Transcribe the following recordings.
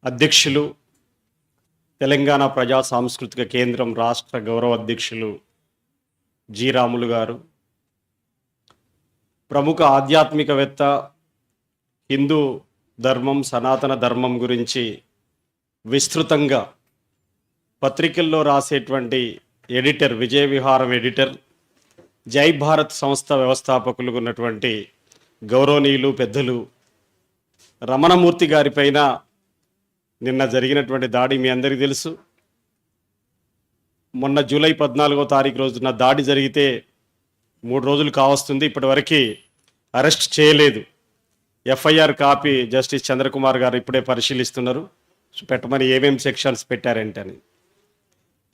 అధ్యక్షులు, తెలంగాణ ప్రజా సాంస్కృతిక కేంద్రం రాష్ట్ర గౌరవ అధ్యక్షులు జి రాములు గారు, ప్రముఖ ఆధ్యాత్మికవేత్త, హిందూ ధర్మం సనాతన ధర్మం గురించి విస్తృతంగా పత్రికల్లో రాసేటువంటి ఎడిటర్, విజయ విహారం ఎడిటర్, జై భారత్ సంస్థ వ్యవస్థాపకులు ఉన్నటువంటి గౌరవనీయులు పెద్దలు రమణమూర్తి గారిపైన నిన్న జరిగినటువంటి దాడి మీ అందరికీ తెలుసు. మొన్న జూలై 14వ తారీఖు రోజున దాడి జరిగితే 3 రోజులు కావస్తుంది, ఇప్పటివరకు అరెస్ట్ చేయలేదు. ఎఫ్ఐఆర్ కాపీ జస్టిస్ చంద్రకుమార్ గారు ఇప్పుడే పరిశీలిస్తున్నారు, పెట్టమని ఏమేం సెక్షన్స్ పెట్టారంటని.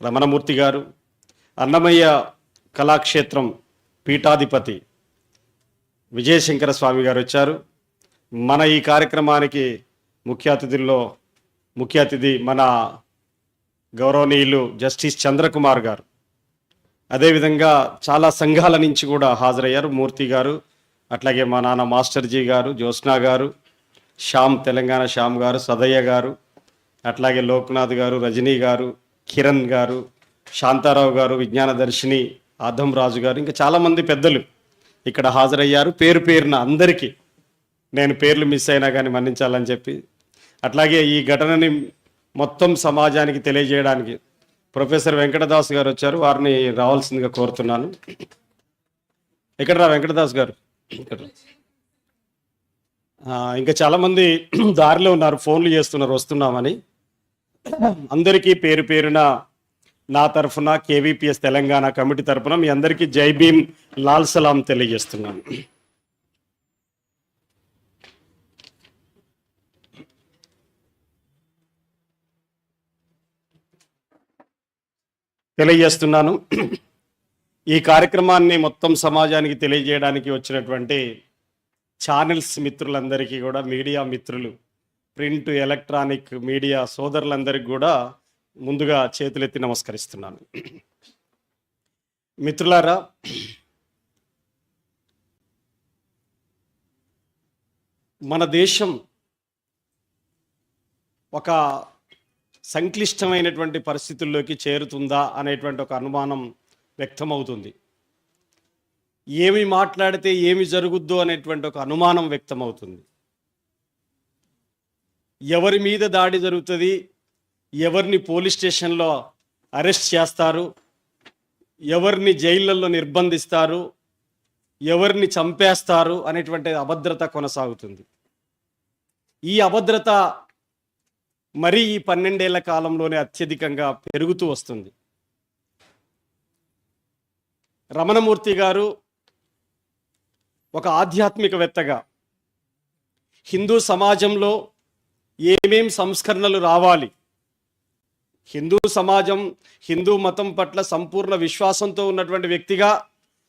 రమణమూర్తి గారు అన్నమయ్య కళాక్షేత్రం పీఠాధిపతి విజయశంకర స్వామి గారు వచ్చారు. మన ఈ కార్యక్రమానికి ముఖ్య అతిథి మన గౌరవనీయులు జస్టిస్ చంద్రకుమార్ గారు, అదేవిధంగా చాలా సంఘాల నుంచి కూడా హాజరయ్యారు. మూర్తి గారు, అట్లాగే మా నాన్న మాస్టర్జీ గారు, జ్యోత్స్నా గారు, తెలంగాణ శ్యామ్ గారు, సదయ్య గారు, అట్లాగే లోక్నాథ్ గారు, రజనీ గారు, కిరణ్ గారు, శాంతారావు గారు, విజ్ఞాన దర్శిని, ఆదం రాజు గారు, ఇంకా చాలామంది పెద్దలు ఇక్కడ హాజరయ్యారు. పేరు పేరున అందరికీ నేను పేర్లు మిస్ అయినా కానీ మన్నించాలని చెప్పి, అట్లాగే ఈ ఘటనని మొత్తం సమాజానికి తెలియజేయడానికి ప్రొఫెసర్ వెంకటదాస్ గారు వచ్చారు, వారిని రావాల్సిందిగా కోరుతున్నాను. ఎక్కడ రా వెంకటదాస్ గారు? ఇంకా చాలామంది దారిలో ఉన్నారు, ఫోన్లు చేస్తున్నారు వస్తున్నామని. అందరికీ పేరు పేరున నా తరఫున, కేవీపీఎస్ తెలంగాణ కమిటీ తరఫున మీ అందరికీ జై భీమ్, లాల్ సలాం తెలియజేస్తున్నాను. ఈ కార్యక్రమాన్ని మొత్తం సమాజానికి తెలియజేయడానికి వచ్చినటువంటి ఛానల్స్ మిత్రులందరికీ కూడా, మీడియా మిత్రులు, ప్రింట్ ఎలక్ట్రానిక్ మీడియా సోదరులందరికీ కూడా ముందుగా చేతులెత్తి నమస్కరిస్తున్నాను. మిత్రులారా, మన దేశం ఒక సంక్లిష్టమైనటువంటి పరిస్థితుల్లోకి చేరుతుందా అనేటువంటి ఒక అనుమానం వ్యక్తమవుతుంది. ఏమి మాట్లాడితే ఏమి జరుగుద్దో అనేటువంటి ఒక అనుమానం వ్యక్తమవుతుంది. ఎవరి మీద దాడి జరుగుతుంది, ఎవరిని పోలీస్ స్టేషన్లో అరెస్ట్ చేస్తారు, ఎవరిని జైళ్ళల్లో నిర్బంధిస్తారు, ఎవరిని చంపేస్తారు అనేటువంటి అభద్రత కొనసాగుతుంది. ఈ అభద్రత మరి ఈ 12 ఏళ్ల కాలంలోనే అత్యధికంగా పెరుగుతూ వస్తుంది. రమణమూర్తి గారు ఒక ఆధ్యాత్మికవేత్తగా హిందూ సమాజంలో ఏమేం సంస్కరణలు రావాలి, హిందూ సమాజం హిందూ మతం పట్ల సంపూర్ణ విశ్వాసంతో ఉన్నటువంటి వ్యక్తిగా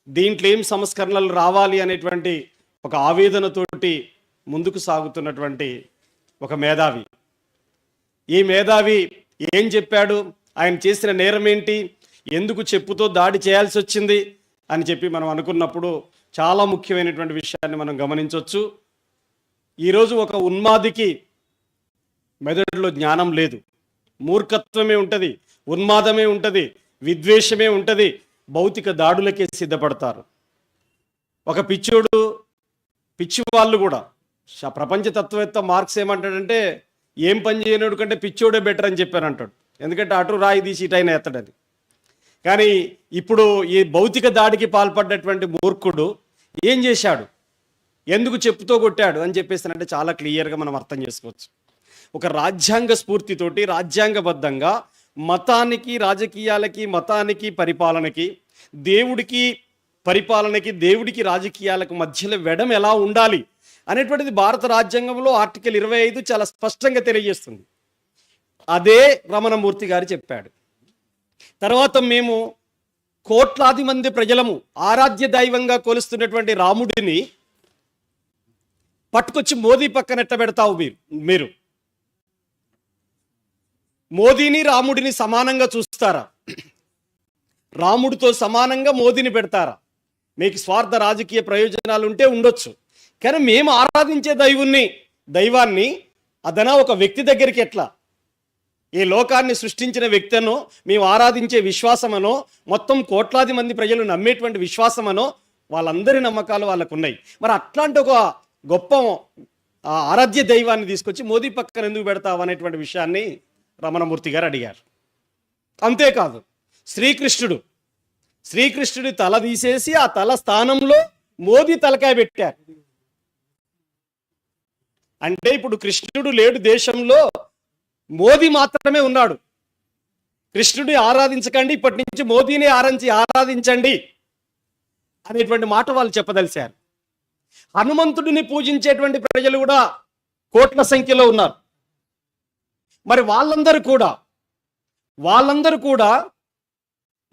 దీంట్లో ఏం సంస్కరణలు రావాలి అనేటువంటి ఒక ఆవేదనతోటి ముందుకు సాగుతున్నటువంటి ఒక మేధావి. ఈ మేధావి ఏం చెప్పాడు, ఆయన చేసిన నేరం ఏంటి, ఎందుకు చెప్పుతో దాడి చేయాల్సి వచ్చింది అని చెప్పి మనం అనుకున్నప్పుడు చాలా ముఖ్యమైనటువంటి విషయాన్ని మనం గమనించవచ్చు. ఈరోజు ఒక ఉన్మాదికి మెదడులో జ్ఞానం లేదు, మూర్ఖత్వమే ఉంటుంది, ఉన్మాదమే ఉంటుంది, విద్వేషమే ఉంటుంది, భౌతిక దాడులకే సిద్ధపడతారు. ఒక పిచ్చి వాళ్ళు కూడా, ప్రపంచ తత్వవేత్త మార్క్స్ ఏమంటాడంటే, ఏం పని చేయనోడు కంటే పిచ్చోడే బెటర్ అని చెప్పాను అంటాడు. ఎందుకంటే అటు రాయి తీసి ఇటైనా ఎత్తడని. కానీ ఇప్పుడు ఈ భౌతిక దాడికి పాల్పడ్డటువంటి మూర్ఖుడు ఏం చేశాడు, ఎందుకు చెప్పుతో కొట్టాడు అని చెప్పేసానంటే చాలా క్లియర్గా మనం అర్థం చేసుకోవచ్చు. ఒక రాజ్యాంగ స్ఫూర్తితోటి, రాజ్యాంగబద్ధంగా మతానికి, రాజకీయాలకి, మతానికి, పరిపాలనకి, దేవుడికి పరిపాలనకి, దేవుడికి రాజకీయాలకు మధ్యలో వెడం ఎలా ఉండాలి అనేటువంటిది భారత రాజ్యాంగంలో ఆర్టికల్ 25 చాలా స్పష్టంగా తెలియజేస్తుంది. అదే రమణమూర్తి గారు చెప్పాడు. తర్వాత మేము కోట్లాది మంది ప్రజలము ఆరాధ్య దైవంగా కొలుస్తున్నటువంటి రాముడిని పట్టుకొచ్చి మోదీ పక్కన ఎట్టబెడతావు మీరు? మోదీని రాముడిని సమానంగా చూస్తారా? రాముడితో సమానంగా మోదీని పెడతారా? మీకు స్వార్థ రాజకీయ ప్రయోజనాలు ఉంటే ఉండొచ్చు, కానీ మేము ఆరాధించే దైవాన్ని అదనా ఒక వ్యక్తి దగ్గరికి ఎట్లా? ఈ లోకాన్ని సృష్టించిన వ్యక్తినో, మేము ఆరాధించే విశ్వాసమనో, మొత్తం కోట్లాది మంది ప్రజలు నమ్మేటువంటి విశ్వాసమనో, వాళ్ళందరి నమ్మకాలు వాళ్ళకు ఉన్నాయి. మరి అట్లాంటి ఒక గొప్ప ఆరాధ్య దైవాన్ని తీసుకొచ్చి మోదీ పక్కన ఎందుకు పెడతావు అనేటువంటి విషయాన్ని రమణమూర్తి గారు అడిగారు. అంతేకాదు, శ్రీకృష్ణుడి తల తీసేసి ఆ తల స్థానంలో మోదీ తలకాయ పెట్టారు. అంటే ఇప్పుడు కృష్ణుడు లేడు దేశంలో, మోదీ మాత్రమే ఉన్నాడు. కృష్ణుడిని ఆరాధించకండి, ఇప్పటి నుంచి మోదీని ఆరాధించండి అనేటువంటి మాట వాళ్ళు చెప్పదలిచారు. హనుమంతుడిని పూజించేటువంటి ప్రజలు కూడా కోట్ల సంఖ్యలో ఉన్నారు. మరి వాళ్ళందరూ కూడా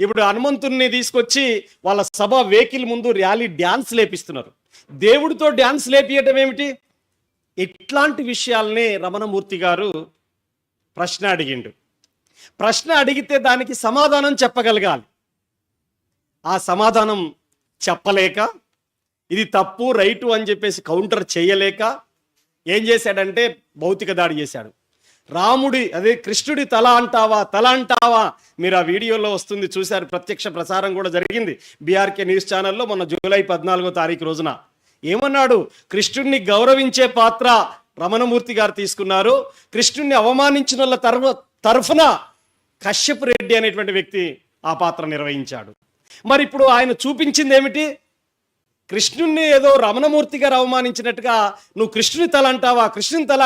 ఇప్పుడు హనుమంతుడిని తీసుకొచ్చి వాళ్ళ సభ వెహికల్ ముందు ర్యాలీ డ్యాన్స్ లేపిస్తున్నారు. దేవుడితో డ్యాన్స్ లేపియటం ఏమిటి? ఇట్లాంటి విషయాల్ని రమణమూర్తి గారు ప్రశ్న అడిగిండు. ప్రశ్న అడిగితే దానికి సమాధానం చెప్పగలగాలి. ఆ సమాధానం చెప్పలేక, ఇది తప్పు రైటు అని చెప్పేసి కౌంటర్ చేయలేక ఏం చేశాడంటే భౌతిక దాడి చేశాడు. కృష్ణుడి తల అంటావా? మీరు ఆ వీడియోలో వస్తుంది, చూశారు, ప్రత్యక్ష ప్రసారం కూడా జరిగింది బీఆర్కే న్యూస్ ఛానల్లో మొన్న జూలై 14వ తారీఖు రోజున. ఏమన్నాడు? కృష్ణుడిని గౌరవించే పాత్ర రమణమూర్తి గారు తీసుకున్నారు, కృష్ణుడిని అవమానించిన వాళ్ళ తరఫున కశ్యప్ రెడ్డి అనేటువంటి వ్యక్తి ఆ పాత్ర నిర్వహించాడు. మరి ఇప్పుడు ఆయన చూపించింది ఏమిటి? కృష్ణుణ్ణి ఏదో రమణమూర్తి గారు అవమానించినట్టుగా నువ్వు కృష్ణుని తల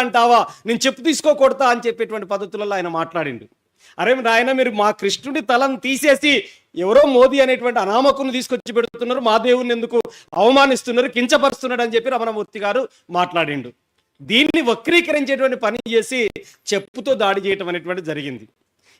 అంటావా, నేను చెప్పు తీసుకోకూడదా అని చెప్పేటువంటి పద్ధతులలో ఆయన మాట్లాడిండు. అరే నాయన, మీరు మా కృష్ణుడి తలను తీసేసి ఎవరో మోదీ అనేటువంటి అనామకుని తీసుకొచ్చి పెడుతున్నారు, మా దేవుణ్ణి ఎందుకు అవమానిస్తున్నారు, కించపరుస్తున్నాడు అని చెప్పి రమణమూర్తి గారు మాట్లాడిండు. దీన్ని వక్రీకరించేటువంటి పని చేసి చెప్పుతో దాడి చేయటం అనేటువంటి జరిగింది.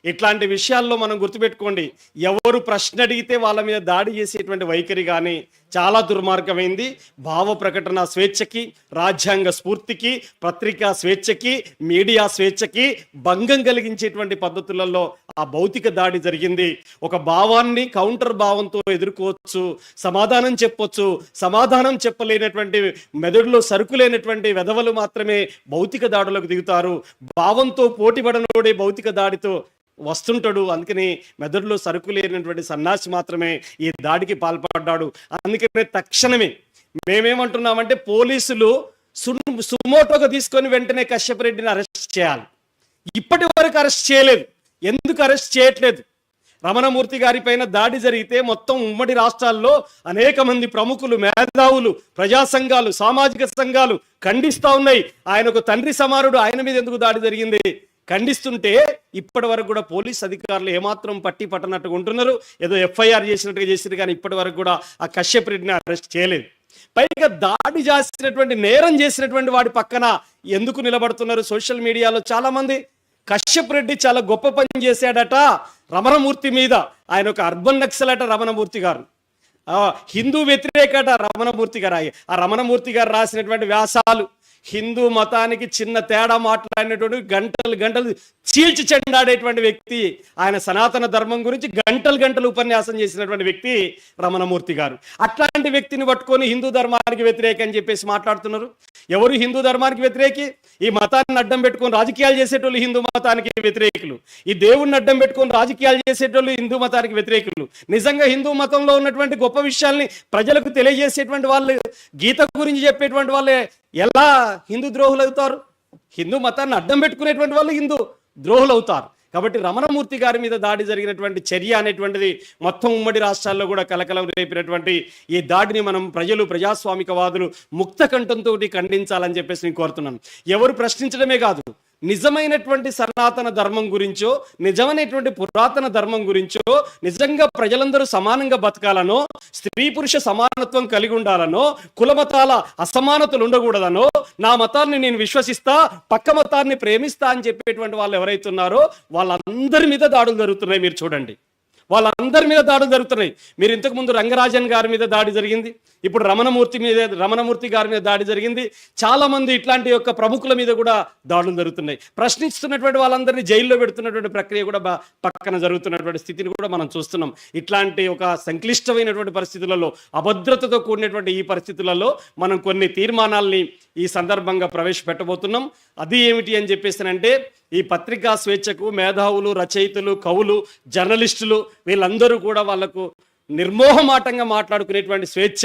ఇట్లాంటి విషయాల్లో మనం గుర్తుపెట్టుకోండి, ఎవరు ప్రశ్న అడిగితే వాళ్ళ మీద దాడి చేసేటువంటి వైఖరి కానీ చాలా దుర్మార్గమైంది. భావ ప్రకటన స్వేచ్ఛకి, రాజ్యాంగ స్ఫూర్తికి, పత్రికా స్వేచ్ఛకి, మీడియా స్వేచ్ఛకి భంగం కలిగించేటువంటి పద్ధతులలో ఆ భౌతిక దాడి జరిగింది. ఒక భావాన్ని కౌంటర్ భావంతో ఎదుర్కోవచ్చు, సమాధానం చెప్పొచ్చు. సమాధానం చెప్పలేనటువంటి, మెదడులో సరుకులేనటువంటి వెధవలు మాత్రమే భౌతిక దాడులకు దిగుతారు. భావంతో పోటీపడనోడే భౌతిక దాడితో వస్తుంటాడు. అందుకని మెదడులో సరుకు లేనటువంటి సన్నాసి మాత్రమే ఈ దాడికి పాల్పడ్డాడు. అందుకనే తక్షణమే మేమేమంటున్నామంటే పోలీసులు సుమోటోగా తీసుకొని వెంటనే కశ్యప్ రెడ్డిని అరెస్ట్ చేయాలి. ఇప్పటి వరకు అరెస్ట్ చేయలేదు. ఎందుకు అరెస్ట్ చేయట్లేదు? రమణమూర్తి గారి పైన దాడి జరిగితే మొత్తం ఉమ్మడి రాష్ట్రాల్లో అనేక మంది ప్రముఖులు, మేధావులు, ప్రజా సంఘాలు, సామాజిక సంఘాలు ఖండిస్తూ ఉన్నాయి. ఆయనకు తండ్రి సమానుడు, ఆయన మీద ఎందుకు దాడి జరిగింది ఖండిస్తుంటే ఇప్పటి వరకు కూడా పోలీస్ అధికారులు ఏమాత్రం పట్టనట్టుగా ఉంటున్నారు. ఏదో ఎఫ్ఐఆర్ చేసినట్టుగా చేసిరు, కానీ ఇప్పటి వరకు కూడా ఆ కశ్యప్ రెడ్డిని అరెస్ట్ చేయలేదు. పైగా దాడి చేసినటువంటి, నేరం చేసినటువంటి వాడి పక్కన ఎందుకు నిలబడుతున్నారు? సోషల్ మీడియాలో చాలా మంది కశ్యప్ రెడ్డి చాలా గొప్ప పని చేశాడట రమణమూర్తి మీద, ఆయన ఒక అర్బన్ నక్సల్ అట రమణమూర్తి గారు, హిందూ వ్యతిరేకట రమణమూర్తి గారు. ఆ రమణమూర్తి గారు రాసినటువంటి వ్యాసాలు, హిందూ మతానికి చిన్న తేడా మాట్లాడినటువంటి గంటలు చీల్చి చెండాడేటువంటి వ్యక్తి, ఆయన సనాతన ధర్మం గురించి గంటలు ఉపన్యాసం చేసినటువంటి వ్యక్తి రమణమూర్తి గారు. అట్లాంటి వ్యక్తిని పట్టుకొని హిందూ ధర్మానికి వ్యతిరేకం అని చెప్పేసి మాట్లాడుతున్నారు. ఎవరు హిందూ ధర్మానికి వ్యతిరేకి? ఈ మతాన్ని అడ్డం పెట్టుకొని రాజకీయాలు చేసేటోళ్ళు హిందూ మతానికి వ్యతిరేకులు, ఈ దేవుణ్ణి అడ్డం పెట్టుకొని రాజకీయాలు చేసేటోళ్ళు హిందూ మతానికి వ్యతిరేకులు. నిజంగా హిందూ మతంలో ఉన్నటువంటి గొప్ప విషయాల్ని ప్రజలకు తెలియజేసేటువంటి వాళ్ళు, గీత గురించి చెప్పేటువంటి వాళ్ళే ఎలా హిందూ ద్రోహులు అవుతారు? హిందూ మతాన్ని అడ్డం పెట్టుకునేటువంటి వాళ్ళు హిందూ ద్రోహులు అవుతారు. కాబట్టి రమణమూర్తి గారి మీద దాడి జరిగినటువంటి చర్య అనేటువంటిది మొత్తం ఉమ్మడి రాష్ట్రాల్లో కూడా కలకలం రేపినటువంటి ఈ దాడిని మనం ప్రజాస్వామికవాదులు ముక్త కంఠంతో ఖండించాలని చెప్పేసి నేను కోరుతున్నాను. ఎవరు ప్రశ్నించడమే కాదు, నిజమైనటువంటి సనాతన ధర్మం గురించో, నిజమైనటువంటి పురాతన ధర్మం గురించో, నిజంగా ప్రజలందరూ సమానంగా బతకాలనో, స్త్రీ పురుష సమానత్వం కలిగి ఉండాలనో, కులమతాల అసమానతలు ఉండకూడదనో, నా మతాన్ని నేను విశ్వసిస్తా, పక్క మతాన్ని ప్రేమిస్తా అని చెప్పేటువంటి వాళ్ళు ఎవరైతే ఉన్నారో వాళ్ళందరి మీద దాడులు జరుగుతున్నాయి. మీరు చూడండి, వాళ్ళందరి మీద దాడులు జరుగుతున్నాయి. మీరు ఇంతకుముందు రంగరాజన్ గారి మీద దాడి జరిగింది, ఇప్పుడు రమణమూర్తి గారి మీద దాడి జరిగింది. చాలామంది ఇట్లాంటి యొక్క ప్రముఖుల మీద కూడా దాడులు జరుగుతున్నాయి. ప్రశ్నిస్తున్నటువంటి వాళ్ళందరినీ జైల్లో పెడుతున్నటువంటి ప్రక్రియ కూడా పక్కన జరుగుతున్నటువంటి స్థితిని కూడా మనం చూస్తున్నాం. ఇట్లాంటి ఒక సంక్లిష్టమైనటువంటి పరిస్థితులలో, అభద్రతతో కూడినటువంటి ఈ పరిస్థితులలో మనం కొన్ని తీర్మానాల్ని ఈ సందర్భంగా ప్రవేశపెట్టబోతున్నాం. అది ఏమిటి అని చెప్పేసానంటే, ఈ పత్రికా స్వేచ్ఛకు మేధావులు, రచయితలు, కవులు, జర్నలిస్టులు వీళ్ళందరూ కూడా వాళ్ళకు నిర్మోహమాటంగా మాట్లాడుకునేటువంటి స్వేచ్ఛ,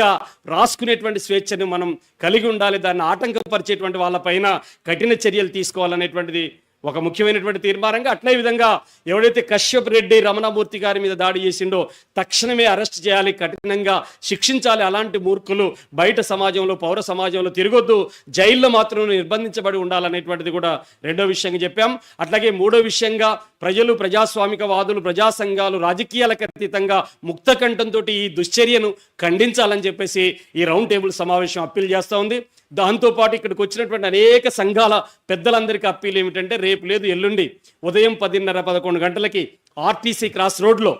రాసుకునేటువంటి స్వేచ్ఛను మనం కలిగి ఉండాలి. దాన్ని ఆటంకపరిచేటువంటి వాళ్ళపైన కఠిన చర్యలు తీసుకోవాలనేటువంటిది ఒక ముఖ్యమైనటువంటి తీర్మానంగా. అట్లే విధంగా ఎవడైతే కశ్యప్ రెడ్డి రమణమూర్తి గారి మీద దాడి చేసిండో తక్షణమే అరెస్ట్ చేయాలి, కఠినంగా శిక్షించాలి. అలాంటి మూర్ఖులు బయట సమాజంలో, పౌర సమాజంలో తిరగొద్దు, జైల్లో మాత్రం నిర్బంధించబడి ఉండాలనేటువంటిది కూడా రెండో విషయంగా చెప్పాం. అట్లాగే మూడో విషయంగా ప్రజలు, ప్రజాస్వామికవాదులు, ప్రజా సంఘాలు రాజకీయాలకు అతీతంగా ముక్త కంఠంతో ఈ దుశ్చర్యను ఖండించాలని చెప్పేసి ఈ రౌండ్ టేబుల్ సమావేశం అప్పీల్ చేస్తూ ఉంది. దాంతోపాటు ఇక్కడికి వచ్చినటువంటి అనేక సంఘాల పెద్దలందరికీ అప్పీల్ ఏమిటంటే, రేపు లేదు ఎల్లుండి ఉదయం 10:30-11 గంటలకి ఆర్టీసీ క్రాస్ రోడ్లో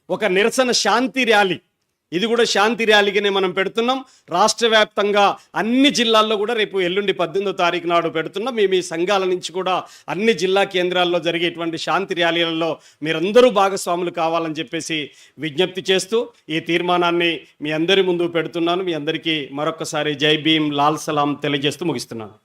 ఒక నిరసన శాంతి ర్యాలీ, ఇది కూడా శాంతి ర్యాలీగానే మనం పెడుతున్నాం. రాష్ట్ర వ్యాప్తంగా అన్ని జిల్లాల్లో కూడా రేపు ఎల్లుండి 18వ తారీఖు నాడు పెడుతున్నాం. మేము ఈ సంఘాల నుంచి కూడా అన్ని జిల్లా కేంద్రాల్లో జరిగేటువంటి శాంతి ర్యాలీలలో మీరందరూ భాగస్వాములు కావాలని చెప్పేసి విజ్ఞప్తి చేస్తూ ఈ తీర్మానాన్ని మీ అందరి ముందు పెడుతున్నాను. మీ అందరికీ మరొకసారి జై భీమ్, లాల్ సలాం తెలియజేస్తూ ముగిస్తున్నాను.